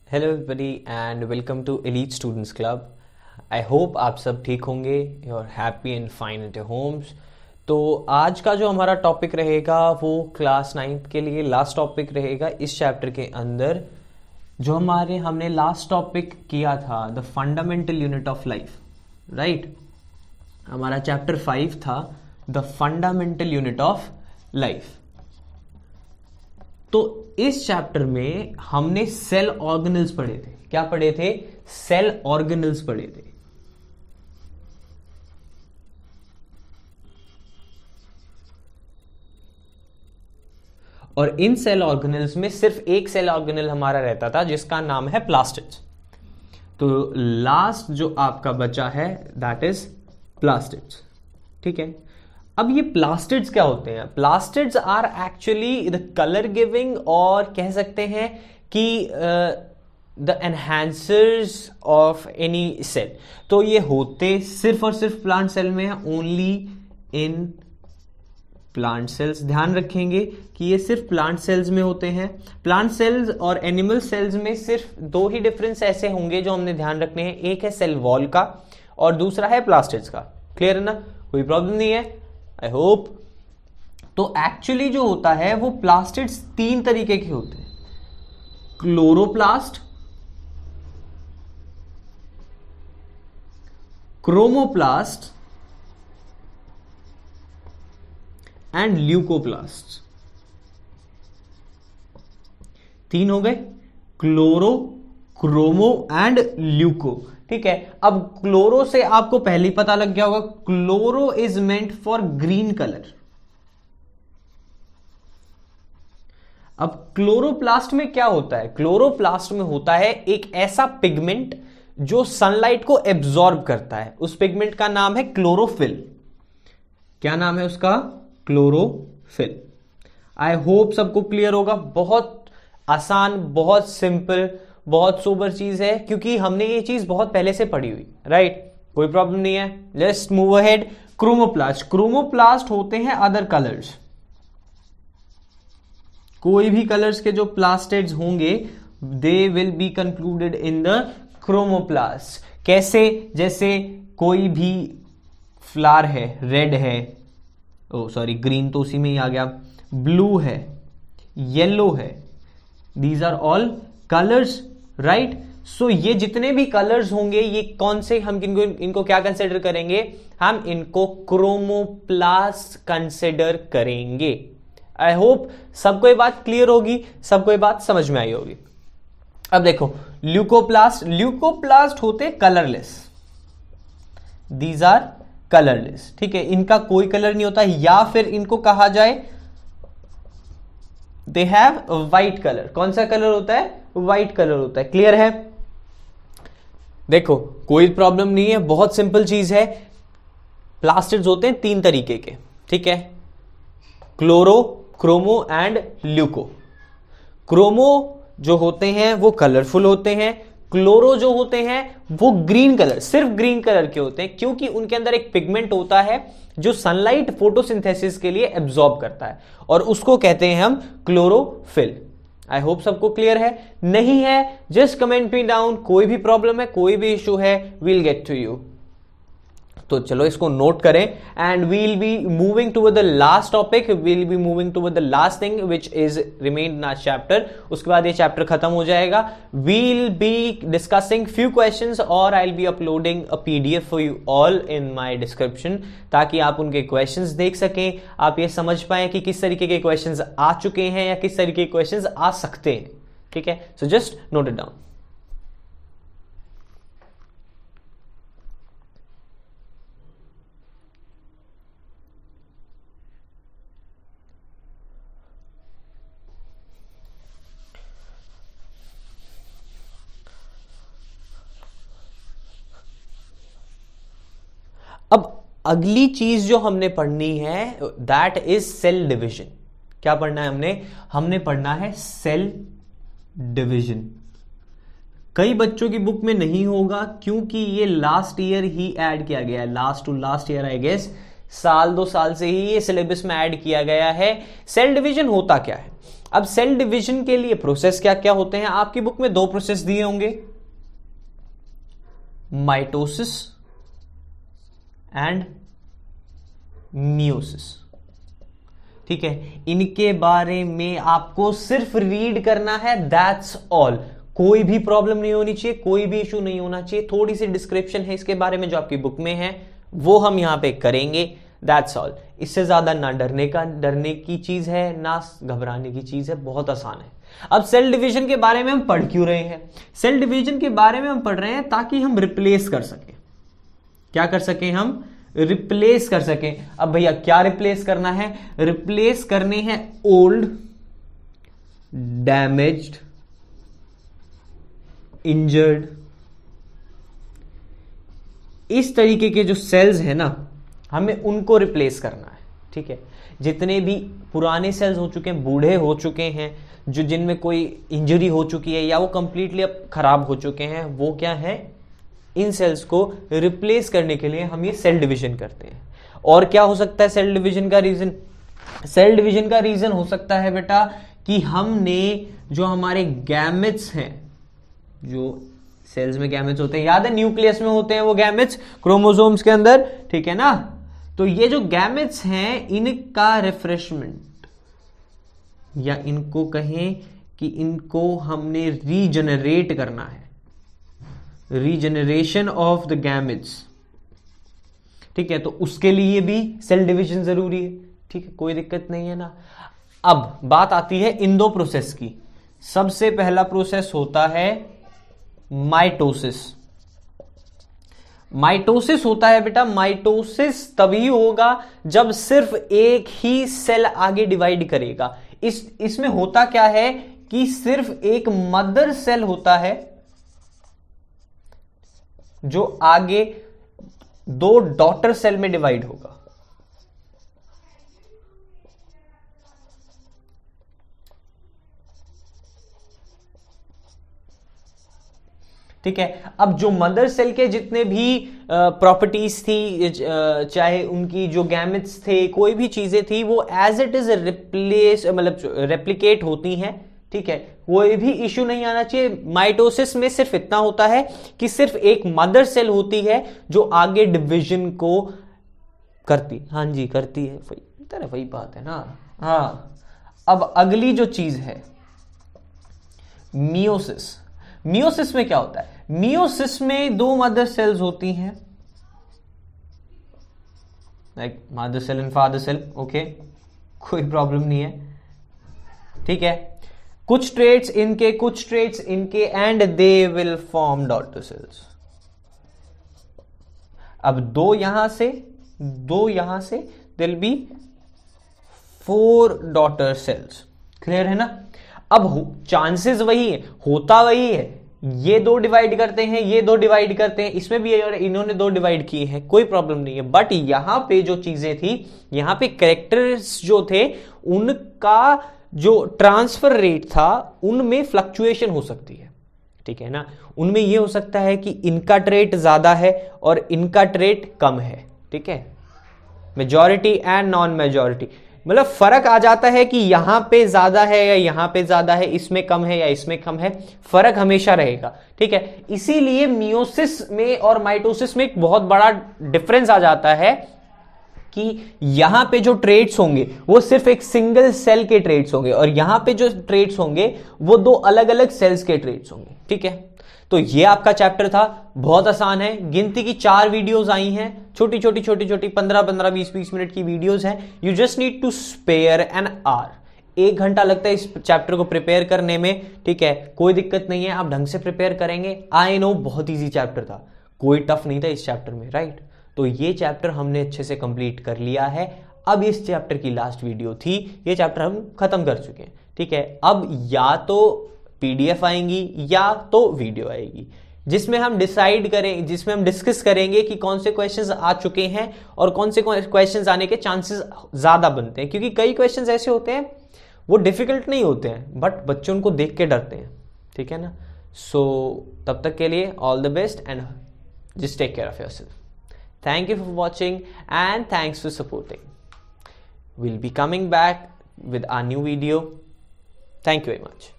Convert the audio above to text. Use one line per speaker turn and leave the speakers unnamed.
Hello everybody and welcome to elite students club. I hope आप सब ठीक होंगे, you are happy and fine at your homes. तो आज का जो हमारा टॉपिक रहेगा वो क्लास 9th के लिए लास्ट टॉपिक रहेगा इस चैप्टर के अंदर। जो हमने लास्ट टॉपिक किया था the fundamental unit of life, right. हमारा चैप्टर 5 था the fundamental unit of life. तो इस चैप्टर में हमने सेल ऑर्गेनल्स पढ़े थे। क्या पढ़े थे? सेल ऑर्गेनल्स पढ़े थे। और इन सेल ऑर्गेनल्स में सिर्फ एक सेल ऑर्गेनल हमारा रहता था जिसका नाम है प्लास्टिड्स। तो लास्ट जो आपका बचा है दैट इज प्लास्टिड्स, ठीक है। अब ये प्लास्टिड्स क्या होते हैं? Plastids are actually the colour giving, और कह सकते हैं कि the enhancers of any cell. तो ये होते सिर्फ और सिर्फ प्लांट सेल में है, ओनली इन प्लांट सेल्स। ध्यान रखेंगे कि ये सिर्फ प्लांट सेल्स में होते हैं। प्लांट सेल्स और एनिमल सेल्स में सिर्फ दो ही डिफरेंस ऐसे होंगे जो हमने ध्यान रखने हैं, एक है सेल वॉल का और दूसरा है प्लास्टिड्स का। क्लियर है ना? कोई प्रॉब्लम नहीं है, आई होप। तो एक्चुअली जो होता है वो प्लास्टिड्स तीन तरीके के होते हैं, क्लोरोप्लास्ट, क्रोमोप्लास्ट एंड ल्यूकोप्लास्ट। तीन हो गए, क्लोरो, क्रोमो एंड ल्यूको, ठीक है। अब क्लोरो से आपको पहले ही पता लग गया होगा, chloro is meant for green colour. अब क्लोरोप्लास्ट में क्या होता है? क्लोरोप्लास्ट में होता है एक ऐसा पिगमेंट जो सनलाइट को एब्जॉर्ब करता है। उस पिगमेंट का नाम है क्लोरोफिल। क्या नाम है उसका? क्लोरोफिल। आई होप सबको क्लियर होगा। बहुत आसान, बहुत सिंपल, बहुत सोबर चीज है, क्योंकि हमने ये चीज बहुत पहले से पढ़ी हुई, राइट। कोई प्रॉब्लम नहीं है, let's move ahead. Chromoplast, chromoplast होते हैं अदर कलर्स। कोई भी कलर्स के जो प्लास्टिड्स होंगे they will be concluded in the chromoplast. कैसे? जैसे कोई भी फ्लावर है, रेड है, ओ सॉरी ग्रीन तो उसी में ही आ गया, ब्लू है, येलो है, these are all colours, right. So ये जितने भी कलर्स होंगे ये कौन से, हम इनको क्या कंसिडर करेंगे? हम इनको क्रोमोप्लास्ट कंसिडर करेंगे। आई होप सबको ये बात क्लियर होगी, सबको ये बात समझ में आई होगी। अब देखो ल्यूकोप्लास्ट, ल्यूकोप्लास्ट होते कलरलेस, दीज आर कलरलेस, ठीक है। इनका कोई कलर नहीं होता, या फिर इनको कहा जाए दे हैव व्हाइट कलर। कौन सा कलर होता है? व्हाइट कलर होता है। क्लियर है? देखो कोई प्रॉब्लम नहीं है, बहुत सिंपल चीज है। प्लास्टिड्स होते हैं तीन तरीके के, ठीक है, chloro, chromo and leuco. Chromo जो होते हैं वो कलरफुल होते हैं, क्लोरो जो होते हैं वो ग्रीन कलर, सिर्फ ग्रीन कलर के होते हैं, क्योंकि उनके अंदर एक पिगमेंट होता है जो सनलाइट फोटोसिंथेसिस के लिए एब्जॉर्ब करता है, और उसको कहते हैं हम क्लोरोफिल। आई होप सबको क्लियर है। नहीं है जस्ट कमेंट मी डाउन। कोई भी प्रॉब्लम है, कोई भी इशू है, वील गेट टू यू। तो चलो इसको नोट करें and we'll be moving toward the last topic, we'll be moving toward the last thing which is remain in our chapter. उसके बाद ये चैप्टर खत्म हो जाएगा। We'll be discussing few questions और I will be uploading a PDF for you all in my description, ताकि आप उनके क्वेश्चंस देख सकें, आप ये समझ पाएं कि किस तरीके के क्वेश्चंस आ चुके हैं या किस तरीके के क्वेश्चंस आ सकते हैं, ठीक है। So just note it down. अब अगली चीज जो हमने पढ़नी है दैट इज सेल डिवीजन। क्या पढ़ना है हमने? हमने पढ़ना है सेल डिवीजन। कई बच्चों की बुक में नहीं होगा क्योंकि ये लास्ट ईयर ही ऐड किया गया है, last to last year I guess, साल दो साल से ही ये सिलेबस में ऐड किया गया है। सेल डिवीजन होता क्या है? अब सेल डिवीजन के लिए प्रोसेस क्या क्या होते हैं, आपकी बुक में 2 प्रोसेस दिए होंगे, माइटोसिस एंड मियोसिस। ठीक है, इनके बारे में आपको सिर्फ रीड करना है, दैट्स ऑल। कोई भी प्रॉब्लम नहीं होनी चाहिए, कोई भी इशू नहीं होना चाहिए। थोड़ी सी डिस्क्रिप्शन है इसके बारे में जो आपकी बुक में है, वो हम यहां पे करेंगे, दैट्स ऑल। इससे ज्यादा ना डरने की चीज है, ना घबराने की चीज है, बहुत आसान है। अब सेल डिवीजन के बारे में हम पढ़ क्यों रहे हैं? सेल डिवीजन के बारे में हम पढ़ रहे हैं ताकि हम रिप्लेस कर सकें। क्या कर सकें? हम रिप्लेस कर सकें। अब भैया क्या रिप्लेस करना है? रिप्लेस करने हैं ओल्ड, डैमेज्ड, इंजर्ड, इस तरीके के जो सेल्स हैं ना, हमें उनको रिप्लेस करना है। ठीक है, जितने भी पुराने सेल्स हो चुके हैं, बूढ़े हो चुके हैं, जो जिनमें कोई इंजरी हो चुकी है या वो कंप्लीटली अब खराब हो चुके हैं, वो क्या है, इन सेल्स को रिप्लेस करने के लिए हम ये सेल डिवीजन करते हैं। और क्या हो सकता है सेल डिवीजन का रीजन? सेल डिवीजन का रीजन हो सकता है बेटा कि हमने जो हमारे गैमेट्स हैं, जो सेल्स में गैमेट्स होते हैं, याद है न्यूक्लियस में होते हैं वो गैमेट्स, क्रोमोसोम्स के अंदर, ठीक है ना। तो ये जो गैमेट्स हैं, इनका रिफ्रेशमेंट, या इनको कहें कि इनको हमने रीजनरेट करना है, रीजनरेशन ऑफ द गैमेट्स। ठीक है, तो उसके लिए भी सेल डिवीजन जरूरी है। ठीक है, कोई दिक्कत नहीं है ना। अब बात आती है इन 2 प्रोसेस की। सबसे पहला प्रोसेस होता है माइटोसिस। माइटोसिस होता है बेटा, माइटोसिस तभी होगा जब सिर्फ एक ही सेल आगे डिवाइड करेगा। इसमें होता क्या है कि सिर्फ एक मदर सेल होता है जो आगे 2 डॉटर सेल में डिवाइड होगा। ठीक है, अब जो मदर सेल के जितने भी प्रॉपर्टीज थी, चाहे उनकी जो गैमेट्स थे, कोई भी चीजें थी, वो एज इट इज रिप्लेस, मतलब रेप्लिकेट होती हैं। ठीक है, कोई भी इश्यू नहीं आना चाहिए। माइटोसिस में सिर्फ इतना होता है कि सिर्फ एक मदर सेल होती है जो आगे डिवीजन को करती, हाँ जी करती है, वही बात है ना। हाँ, अब अगली जो चीज है मियोसिस। मियोसिस में क्या होता है? मियोसिस में 2 मदर सेल्स होती हैं, like mother cell and father cell. Okay, कोई प्रॉब्लम नहीं है। ठीक है, कुछ ट्रेट्स इनके, कुछ ट्रेट्स इनके, and they will form daughter cells. अब 2 यहां से, 2 यहां से, दिल बी 4 डॉटर सेल्स। क्लियर है ना। अब चांसेस वही है, होता वही है, ये 2 डिवाइड करते हैं, ये 2 डिवाइड करते हैं, इसमें भी इन्होंने 2 डिवाइड किए हैं, कोई प्रॉब्लम नहीं है। बट यहां पे जो चीजें थी, यहां पे कैरेक्टर्स जो थे, उनका जो ट्रांसफर रेट था, उनमें फ्लक्चुएशन हो सकती है। ठीक है ना, उनमें यह हो सकता है कि इनका ट्रेट ज्यादा है और इनका ट्रेट कम है। ठीक है, मेजॉरिटी एंड नॉन मेजॉरिटी, मतलब फर्क आ जाता है कि यहां पे ज्यादा है या यहां पे ज्यादा है, इसमें कम है या इसमें कम है, फर्क हमेशा रहेगा। ठीक है, इसीलिए मियोसिस में और माइटोसिस में एक बहुत बड़ा डिफरेंस आ जाता है कि यहां पे जो ट्रेट्स होंगे वो सिर्फ एक सिंगल सेल के ट्रेट्स होंगे, और यहां पे जो ट्रेट्स होंगे वो 2 अलग अलग सेल्स के ट्रेट्स होंगे। ठीक है, तो ये आपका चैप्टर था, बहुत आसान है। गिनती की 4 वीडियोस आई हैं, छोटी छोटी 15-15, 20-20 मिनट की वीडियोस हैं। You just need to spare an hour. 1 घंटा लगता है इस चैप्टर को प्रिपेयर करने में। ठीक है, कोई दिक्कत नहीं है, आप ढंग से प्रिपेयर करेंगे। आई नो बहुत ईजी चैप्टर था, कोई टफ नहीं था इस चैप्टर में, राइट। तो ये चैप्टर हमने अच्छे से कंप्लीट कर लिया है। अब इस चैप्टर की लास्ट वीडियो थी, ये चैप्टर हम खत्म कर चुके हैं। ठीक है, अब या तो पीडीएफ आएंगी या तो वीडियो आएगी, जिसमें हम डिसाइड करें, जिसमें हम डिस्कस करेंगे कि कौन से क्वेश्चंस आ चुके हैं और कौन से क्वेश्चंस आने के चांसेस ज्यादा बनते हैं। क्योंकि कई क्वेश्चंस ऐसे होते हैं वो डिफिकल्ट नहीं होते हैं, बट बच्चे उनको देख के डरते हैं। ठीक है ना। सो तब तक के लिए all the best and just take care of yourself. Thank you for watching and thanks for supporting. We'll be coming back with our new video. Thank you very much.